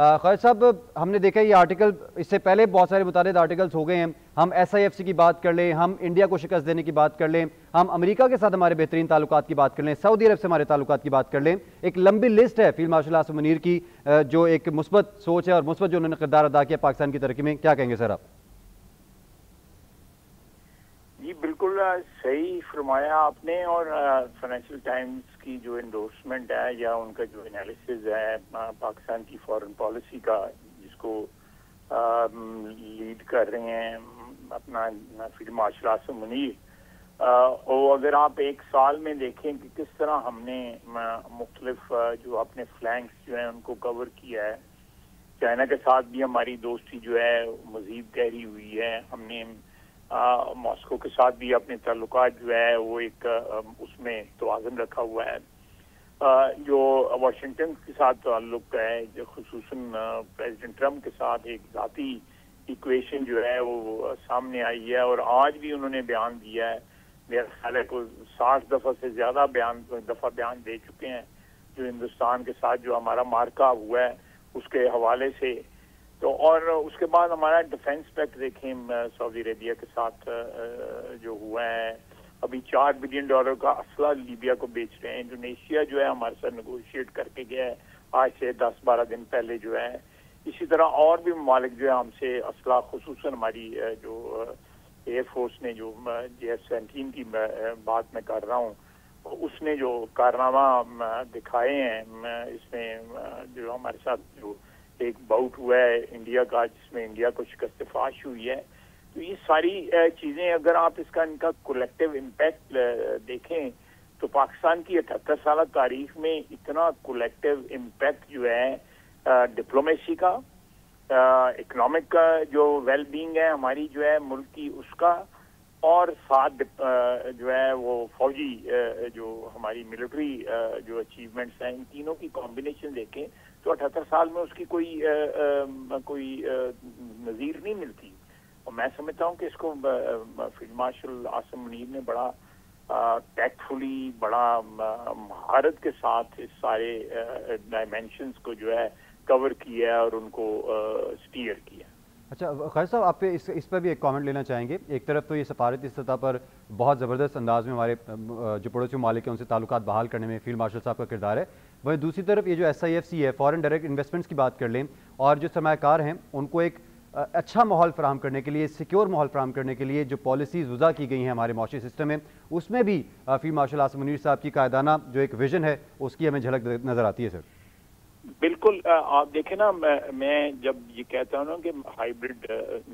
خالد صاحب، ہم نے دیکھا یہ آرٹیکل، اس سے پہلے بہت سارے متعدد آرٹیکلز ہو گئے ہیں. ہم ایس آئی ایف سی کی بات کر لیں، ہم انڈیا کو شکست دینے کی بات کر لیں، ہم امریکہ کے ساتھ ہمارے بہترین تعلقات کی بات کر لیں، سعودی عرب سے ہمارے تعلقات کی بات کر لیں. ایک لمبی لسٹ ہے فیلڈ مارشل عاصم منیر کی، جو ایک مثبت سوچ ہے اور مثبت جو انہوں نے کردار ادا کیا پاکستان کی ترقی میں. کیا کہیں گے سر آپ؟ جی بالکل صحیح فرمایا آپ نے. اور فائنینشیل ٹائمز کی جو انڈورسمنٹ ہے یا ان کا جو انالیسز ہے پاکستان کی فارن پالیسی کا، جس کو لیڈ کر رہے ہیں اپنا فیلڈ مارشل عاصم منیر، اور اگر آپ ایک سال میں دیکھیں کہ کس طرح ہم نے مختلف جو اپنے فلینکس جو ہیں ان کو کور کیا ہے. چائنا کے ساتھ بھی ہماری دوستی جو ہے مزید گہری ہوئی ہے. ہم نے ماسکو کے ساتھ بھی اپنے تعلقات جو ہے وہ ایک اس میں توازن رکھا ہوا ہے. جو واشنگٹن کے ساتھ تعلق ہے، جو خصوصاً پریزیڈنٹ ٹرمپ کے ساتھ ایک ذاتی ایکویشن جو ہے وہ سامنے آئی ہے، اور آج بھی انہوں نے بیان دیا ہے. میرا خیال ہے کہ 60 دفعہ سے زیادہ بیان دے چکے ہیں جو ہندوستان کے ساتھ جو ہمارا مارکا ہوا ہے اس کے حوالے سے. تو اور اس کے بعد ہمارا ڈیفنس پیکٹ دیکھیں سعودی عربیہ کے ساتھ جو ہوا ہے. ابھی $4 بلین کا اسلحہ لیبیا کو بیچ رہے ہیں. انڈونیشیا جو ہے ہمارے ساتھ نیگوشیٹ کر کے گیا ہے آج سے 10-12 دن پہلے جو ہے. اسی طرح اور بھی ممالک جو ہے ہم سے اسلحہ، خصوصاً ہماری جو ایئر فورس نے جو JF-17 کی بات میں کر رہا ہوں، اس نے جو کارنامہ دکھائے ہیں اس میں جو ہمارے ساتھ جو ایک باؤٹ ہوا ہے انڈیا کا جس میں انڈیا کو شکست فاش ہوئی ہے. تو یہ ساری چیزیں اگر آپ ان کا کولیکٹیو امپیکٹ دیکھیں تو پاکستان کی 78 سالہ تاریخ میں اتنا کولیکٹیو امپیکٹ جو ہے ڈپلومیسی کا، اکنامک کا جو ویل بینگ ہے ہماری جو ہے ملک کی اس کا، اور ساتھ جو ہے وہ فوجی جو ہماری ملٹری جو اچیومنٹس ہیں، ان تینوں کی کمبینیشن دیکھیں تو 78 سال میں اس کی کوئی نظیر نہیں ملتی. اور میں سمجھتا ہوں کہ اس کو فیلڈ مارشل عاصم منیر نے بڑا ٹیکٹفلی، بڑا مہارت کے ساتھ اس سارے ڈائمینشنز کو جو ہے کور کیا ہے اور ان کو سٹیئر کیا. اچھا خالد صاحب، آپ پہ اس پر بھی ایک کامنٹ لینا چاہیں گے. ایک طرف تو یہ سفارتی سطح پر بہت زبردست انداز میں ہمارے جو پڑوسی ممالک ہیں ان سے تعلقات بحال کرنے میں فیلڈ مارشل صاحب کا کردار ہے. وہیں دوسری طرف یہ جو SIFC ہے، فارن ڈائریکٹ انویسٹمنٹس کی بات کر لیں، اور جو سرمایہ کار ہیں ان کو ایک اچھا ماحول فراہم کرنے کے لیے، سیکیور ماحول فراہم کرنے کے لیے جو پالیسیز وضع کی گئی ہیں ہمارے معاشی سسٹم میں، اس میں بھی فیلڈ مارشل عاصم منیر صاحب کی قائدانہ جو ایک ویژن ہے اس کی ہمیں جھلک نظر آتی ہے. سر بالکل، آپ دیکھیں نا، میں جب یہ کہتا ہوں نا کہ ہائیبرڈ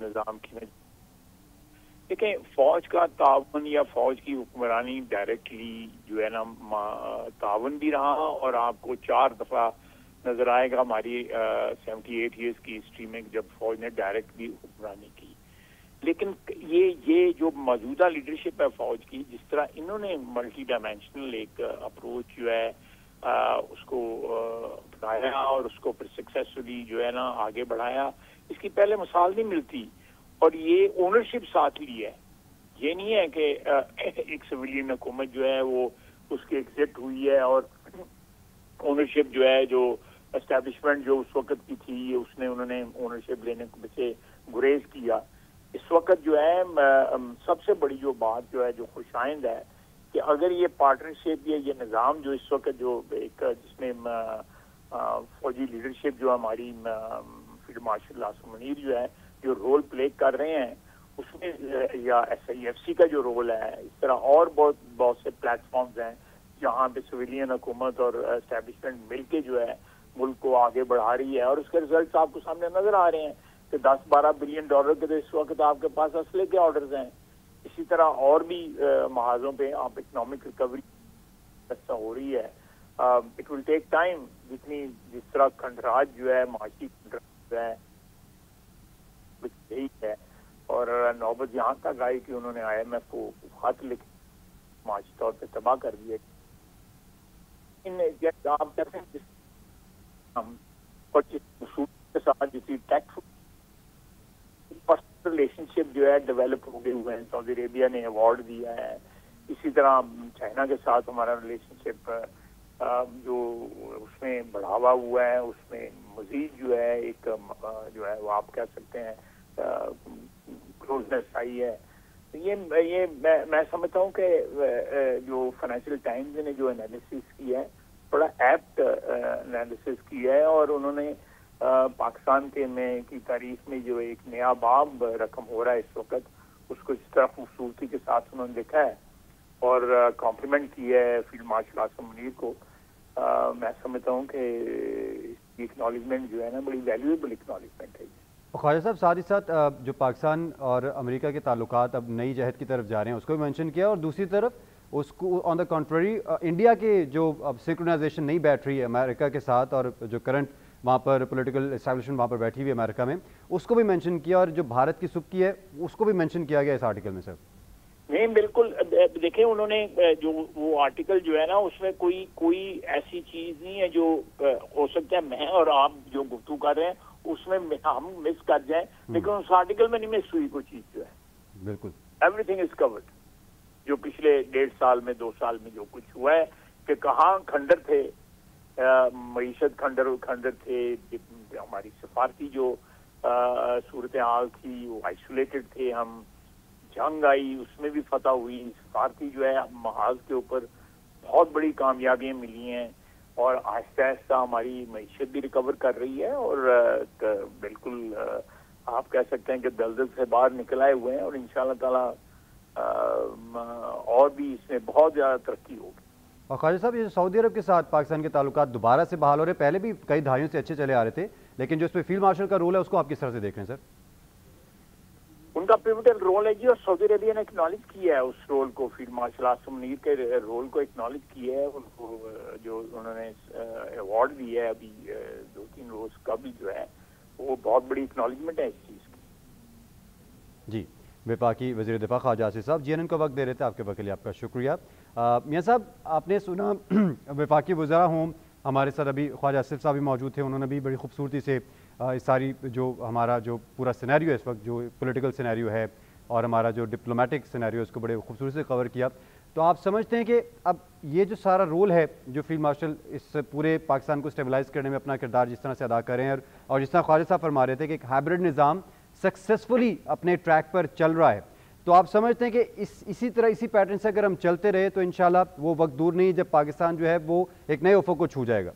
نظام کی دیکھیں، فوج کا تعاون یا فوج کی حکمرانی ڈائریکٹلی جو ہے نا تعاون بھی رہا، اور آپ کو 4 دفعہ نظر آئے گا ہماری 78 ایئرس کی ہسٹری میں جب فوج نے ڈائریکٹ بھی حکمرانی کی. لیکن یہ جو موجودہ لیڈرشپ ہے فوج کی، جس طرح انہوں نے ملٹی ڈائمینشنل ایک اپروچ جو ہے اس کو اپنایا اور اس کو پھر سکسیسفلی جو ہے نا آگے بڑھایا، اس کی پہلے مثال نہیں ملتی. اور یہ اونرشپ ساتھ لی ہے. یہ نہیں ہے کہ ایک سویلین حکومت جو ہے وہ اس کی ایگزٹ ہوئی ہے اور اونرشپ جو ہے جو اسٹیبلشمنٹ جو اس وقت کی تھی انہوں نے اونرشپ لینے سے گریز کیا. اس وقت جو ہے سب سے بڑی جو بات جو ہے جو خوش آئند ہے کہ اگر یہ پارٹنرشپ یا یہ نظام جو اس وقت جو ایک جس میں فوجی لیڈرشپ جو ہماری فیلڈ مارشل عاصم منیر جو ہے جو رول پلے کر رہے ہیں اس میں، یا SIFC کا جو رول ہے، اس طرح اور بہت سے پلیٹ فارمز ہیں جہاں پہ سویلین حکومت اور اسٹیبلشمنٹ مل کے جو ہے ملک کو آگے بڑھا رہی ہے، اور اس کے ریزلٹس آپ کو سامنے نظر آ رہے ہیں کہ $10-12 بلین کے تو اس وقت آپ کے پاس اسلحے کے آرڈرز ہیں. اسی طرح اور بھی محاذوں پہ آپ اکنامک ریکوری ہو رہی ہے. اٹ ول ٹیک ٹائم، جس طرح کھنڈرات جو ہے معاشی کھنڈرات جو ہے یہی ہے، اور نوبت یہاں تک آئی کہ انہوں نے IMF کو خط لکھ معاشی طور پہ تباہ کر دیا. آپ کہتے ہیں جس اصول کے ساتھ جسی ٹیکس پرسنل ریلیشن شپ جو ہے ڈیولپ ہو گئے ہوئے ہیں. سعودی عربیہ نے ایوارڈ دیا ہے. اسی طرح چائنا کے ساتھ ہمارا ریلیشن شپ جو اس میں بڑھاوا ہوا ہے، اس میں مزید جو ہے ایک جو ہے وہ آپ کہہ سکتے ہیں کلوزنس آئی ہے. یہ میں سمجھتا ہوں کہ جو فائنینشیل ٹائمز نے جو انالیسس کیا ہے بڑا ایپٹ انالیسس کیا ہے, اور انہوں نے پاکستان کی تاریخ میں جو ایک نیا باب رقم ہو رہا ہے اس وقت, اس کو اس طرح خوبصورتی کے ساتھ انہوں نے لکھا ہے اور کمپلیمنٹ کیا ہے فیلڈ مارشل عاصم منیر کو. میں سمجھتا ہوں کہ اکنالجمنٹ جو ہے نا بڑی ویلیویبل اکنالجمنٹ ہے. خواجہ صاحب ساتھ ہی ساتھ جو پاکستان اور امریکہ کے تعلقات اب نئی جہت کی طرف جا رہے ہیں اس کو بھی مینشن کیا, اور دوسری طرف اس کو آن دا کنٹری انڈیا کے جو اب سنکرونائزیشن نہیں بیٹھ رہی ہے امریکہ کے ساتھ, اور جو کرنٹ وہاں پر پولیٹیکل اسٹیبلشمنٹ وہاں پر بیٹھی ہوئی ہے امریکہ میں, اس کو بھی مینشن کیا, اور جو بھارت کی سبکی ہے اس کو بھی مینشن کیا گیا اس آرٹیکل میں. سر نہیں بالکل, دیکھیں انہوں نے جو وہ آرٹیکل جو ہے نا اس میں کوئی ایسی چیز نہیں ہے جو ہو سکتا ہے میں اور آپ جو گفتگو کر رہے ہیں اس میں ہم مس کر جائیں, لیکن اس آرٹیکل میں نہیں مس ہوئی کوئی چیز جو ہے. بالکل ایوری تھنگ از کورڈ. جو پچھلے 1.5 سال میں 2 سال میں جو کچھ ہوا ہے کہ کہاں کھنڈر تھے, معیشت کھنڈر تھے, ہماری سفارتی جو صورتحال تھی وہ آئسولیٹڈ تھے, ہم جنگ آئی اس میں بھی فتح ہوئی, سفارتی جو ہے محاذ کے اوپر بہت بڑی کامیابیاں ملی ہیں, اور آہستہ آہستہ ہماری معیشت بھی ریکور کر رہی ہے, اور بالکل آپ کہہ سکتے ہیں کہ دلدل سے باہر نکل آئے ہوئے ہیں, اور انشاءاللہ تعالی اور بھی اس میں بہت زیادہ ترقی ہوگی. اور خواجہ صاحب یہ سعودی عرب کے ساتھ پاکستان کے تعلقات دوبارہ سے بحال ہو رہے, پہلے بھی کئی دہائیوں سے اچھے چلے آ رہے تھے, لیکن جو اس پہ فیلڈ مارشل کا رول ہے اس کو آپ کس طرح سے دیکھ رہے ہیں سر؟ ان کا پیوٹل رول ہے جی, اور سعودی عربیہ نے اکنالج کیا ہے اس رول کو, فیلڈ مارشل عاصم منیر کے رول کو اکنالج کیا ہے. ان کو جو انہوں نے ایوارڈ دیا ہے ابھی 2-3 روز کا بھی جو ہے وہ بہت بڑی اکنالجمنٹ ہے اس چیز کی. جی وفاقی وزیر دفاع خواجہ آصف صاحب جی این این کو وقت دے رہے تھے, آپ کے وقت کے لیے آپ کا شکریہ. میاں صاحب آپ نے سنا وفاقی وزراء ہوں, ہمارے ساتھ ابھی خواجہ آصف صاحب بھی موجود تھے, انہوں نے بھی بڑی خوبصورتی سے ساری جو ہمارا جو پورا سینیریو ہے اس وقت جو پولیٹیکل سینیریو ہے اور ہمارا جو ڈپلومیٹک سینیریو ہے اس کو بڑے خوبصورتی سے کور کیا. تو آپ سمجھتے ہیں کہ اب یہ جو سارا رول ہے جو فیلڈ مارشل اس پورے پاکستان کو اسٹیبلائز کرنے میں اپنا کردار جس طرح سے ادا کر رہے ہیں, اور جس طرح خواجہ صاحب فرما رہے تھے کہ ایک ہائبرڈ نظام سکسیسفلی اپنے ٹریک پر چل رہا ہے, تو آپ سمجھتے ہیں کہ اسی طرح اسی پیٹرن سے اگر ہم چلتے رہے تو انشاءاللہ وہ وقت دور نہیں جب پاکستان جو ہے وہ ایک نئے افق کو چھو جائے گا؟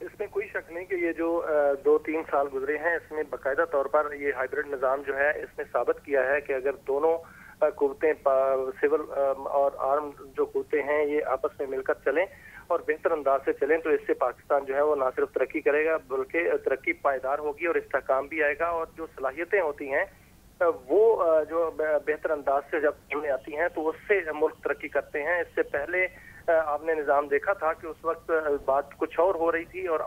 اس میں کوئی شک نہیں کہ یہ جو 2-3 سال گزرے ہیں اس میں باقاعدہ طور پر یہ ہائبرڈ نظام جو ہے اس نے ثابت کیا ہے کہ اگر دونوں قوتیں سول اور آرم جو قوتیں ہیں یہ آپس میں مل کر چلیں اور بہتر انداز سے چلیں تو اس سے پاکستان جو ہے وہ نہ صرف ترقی کرے گا بلکہ ترقی پائیدار ہوگی اور استحکام بھی آئے گا, اور جو صلاحیتیں ہوتی ہیں وہ جو بہتر انداز سے جب سامنے آتی ہیں تو اس سے ملک ترقی کرتے ہیں. اس سے پہلے آپ نے نظام دیکھا تھا کہ اس وقت بات کچھ اور ہو رہی تھی اور